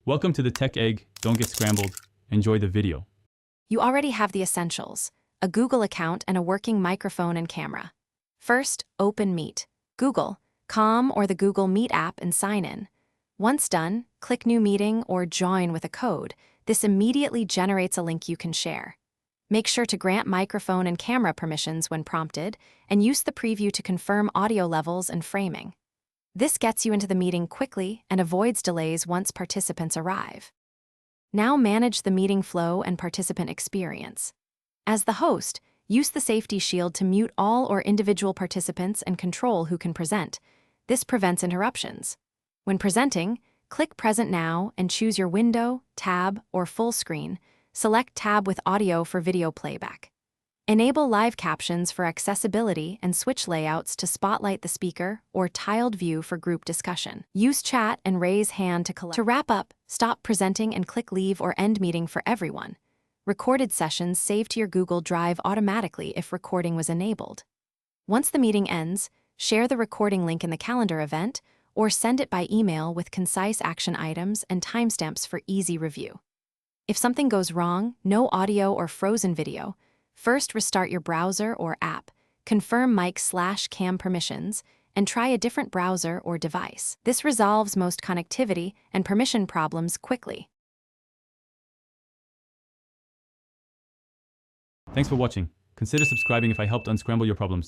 Welcome to the Tech Egg. Don't get scrambled. Enjoy the video. You already have the essentials: a Google account and a working microphone and camera. First, open Meet. Google.com or the Google Meet app and sign in. Once done, click New Meeting or Join with a code. This immediately generates a link you can share. Make sure to grant microphone and camera permissions when prompted, and use the preview to confirm audio levels and framing. This gets you into the meeting quickly and avoids delays once participants arrive. Now manage the meeting flow and participant experience. As the host, use the safety shield to mute all or individual participants and control who can present. This prevents interruptions. When presenting, click Present Now and choose your window, tab, or full screen. Select Tab with audio for video playback. Enable live captions for accessibility and switch layouts to spotlight the speaker or tiled view for group discussion. Use chat and raise hand to collect. To wrap up, stop presenting and click Leave or End Meeting for everyone. Recorded sessions save to your Google Drive automatically if recording was enabled. Once the meeting ends, share the recording link in the calendar event or send it by email with concise action items and timestamps for easy review. If something goes wrong, no audio or frozen video, first restart your browser or app, confirm mic/cam permissions, and try a different browser or device. This resolves most connectivity and permission problems quickly. Thanks for watching. Consider subscribing if I helped unscramble your problems.